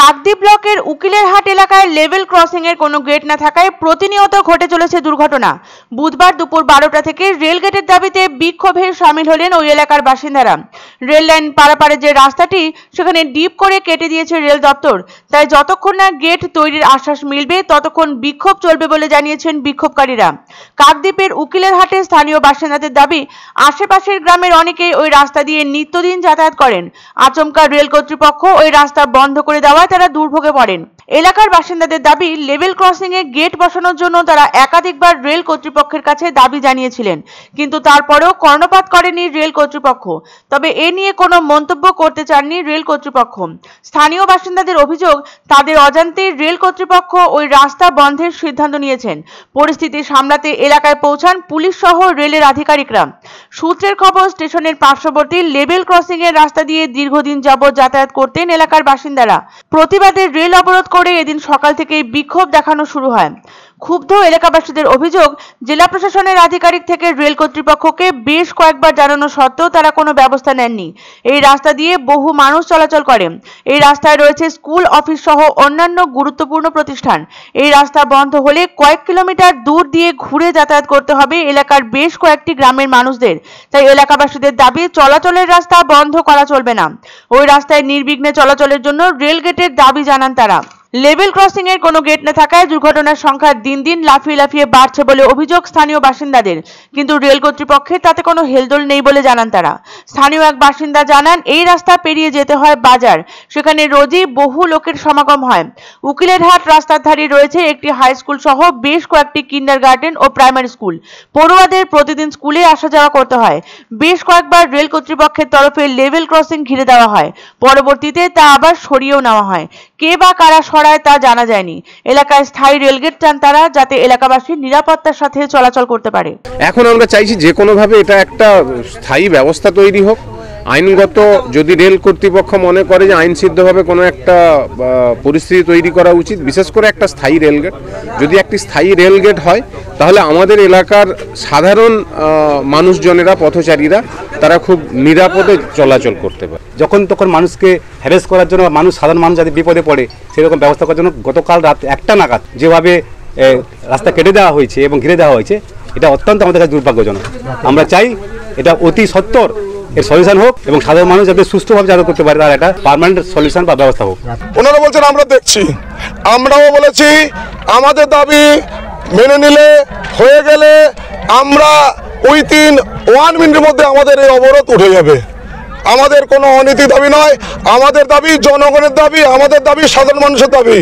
কাকদ্বীপ ব্লকের উকিলেরহাট এলাকায় level crossing এর কোনো গেট না থাকায় প্রতিনিয়ত ঘটে চলেছে দুর্ঘটনা। বুধবার দুপুর 12টা থেকে রেল গেটের দাবিতে বিক্ষোভে শামিল হলেন ওই এলাকার বাসিন্দারা। রেল লাইন পারাপারে যে রাস্তাটি সেখানে ডিপ করে কেটে দিয়েছে রেল দপ্তর, তাই যতক্ষণ না গেট তৈরির আশ্বাস মিলবে ততক্ষণ বিক্ষোভ চলবে বলে জানিয়েছেন বিক্ষোভকারীরা। কাকদ্বীপের উকিলেরহাটে স্থানীয় বাসিন্দাদের দাবি, আশেপাশের গ্রামের অনেকেই ওই রাস্তা দিয়ে নিত্যদিন যাতায়াত করেন। আচমকা রেল কর্তৃপক্ষ ওই রাস্তা বন্ধ করে দেওয়ায় তারা দুর্ভোগে পড়েন। এলাকার বাসিন্দাদের দাবি, লেভেল ক্রসিং এ গেট বসানোর জন্য তারা একাধিকবার রেল কর্তৃপক্ষের কাছে দাবি জানিয়েছিলেন, কিন্তু তারপরেও কর্ণপাত করেনি রেল কর্তৃপক্ষ। তবে এ নিয়ে কোনো মন্তব্য করতে চাননি রেল কর্তৃপক্ষ। স্থানীয় বাসিন্দাদের অভিযোগ, তাদের অজান্তেই রেল কর্তৃপক্ষ ওই রাস্তা বন্ধের সিদ্ধান্ত নিয়েছেন। পরিস্থিতি সামলাতে এলাকায় পৌঁছান পুলিশ সহ রেলের আধিকারিকরা। সূত্রের খবর, স্টেশনের পার্শ্ববর্তী লেভেল ক্রসিং এর রাস্তা দিয়ে দীর্ঘদিন যাবৎ যাতায়াত করতেন এলাকার বাসিন্দারা। প্রতিবাদে রেল অবরোধ করে এদিন সকাল থেকেই বিক্ষোভ দেখানো শুরু হয়। ক্ষুব্ধ এলাকাবাসীদের অভিযোগ, জেলা প্রশাসনের আধিকারিক থেকে রেল কর্তৃপক্ষকে বেশ কয়েকবার জানানো সত্ত্বেও তারা কোনো ব্যবস্থা নেননি। এই রাস্তা দিয়ে বহু মানুষ চলাচল করে। এই রাস্তায় রয়েছে স্কুল, অফিস সহ অন্যান্য গুরুত্বপূর্ণ প্রতিষ্ঠান। এই রাস্তা বন্ধ হলে কয়েক কিলোমিটার দূর দিয়ে ঘুরে যাতায়াত করতে হবে এলাকার বেশ কয়েকটি গ্রামের মানুষদের। তাই এলাকাবাসীদের দাবি, চলাচলের রাস্তা বন্ধ করা চলবে না। ওই রাস্তায় নির্বিঘ্নে চলাচলের জন্য রেল গেটের দাবি জানান তারা। লেভেল ক্রসিং এর কোনো গেট না থাকায় দুর্ঘটনার সংখ্যা দিন দিন লাফিয়ে লাফিয়ে বাড়ছে বলে অভিযোগ স্থানীয় বাসিন্দাদের, কিন্তু রেল কর্তৃপক্ষের তাতে কোনো হেলদোল নেই বলে জানান তারা। স্থানীয় এক বাসিন্দা জানান, এই রাস্তা পেরিয়ে যেতে হয় বাজার, সেখানে রোজই বহু লোকের সমাগম হয়। উকিলেরহাট রাস্তার ধারে রয়েছে একটি হাই স্কুল সহ বেশ কয়েকটি কিন্ডারগার্টেন ও প্রাইমারি স্কুল। পড়ুয়াদের প্রতিদিন স্কুলে আসা যাওয়া করতে হয়। বেশ কয়েকবার রেল কর্তৃপক্ষের তরফে লেভেল ক্রসিং ঘিরে দেওয়া হয়, পরবর্তীতে তা আবার সরিয়েও নেওয়া হয়। কে বা কারা সরায় তা জানা যায়নি। এলাকায় স্থায়ী রেলগেট চান তারা, যাতে এলাকাবাসী নিরাপত্তার সাথে চলাচল করতে পারে। এখন আমরা চাইছি যে কোনোভাবে এটা একটা স্থায়ী ব্যবস্থা তৈরি হোক। আইনগত যদি রেল কর্তৃপক্ষ মনে করে যে আইনসিদ্ধভাবে কোনো একটা পরিস্থিতি তৈরি করা উচিত, বিশেষ করে একটা স্থায়ী রেলগেট, যদি একটি স্থায়ী রেলগেট হয় তাহলে আমাদের এলাকার সাধারণ মানুষজনেরা, পথচারীরা তারা খুব নিরাপদে চলাচল করতে পারে। যখন তখন মানুষকে হ্যারেস করার জন্য, সাধারণ মানুষ যাতে বিপদে পড়ে সেরকম ব্যবস্থা করার জন্য গতকাল রাত 1টা নাগাদ যেভাবে রাস্তা কেটে দেওয়া হয়েছে এবং ঘিরে দেওয়া হয়েছে, এটা অত্যন্ত আমাদের কাছে দুর্ভাগ্যজনক। আমরা চাই এটা অতি সত্বর এর সলিউশন হোক এবং সাধারণ মানুষ যাতে সুস্থভাবে যাতায়াত করতে পারে, তার একটা পার্মানেন্ট সলিউশন বা ব্যবস্থা হোক। ওনারা বলছেন আমরা দেখছি, আমরাও বলেছি আমাদের দাবি মেনে নিলে হয়ে গেলে আমরা উইথিন 1 মিনিটের মধ্যে আমাদের এই অবরোধ উঠে যাবে। আমাদের কোনো অনীতি দাবি নয়, আমাদের দাবি জনগণের দাবি, আমাদের দাবি সাধারণ মানুষের দাবি।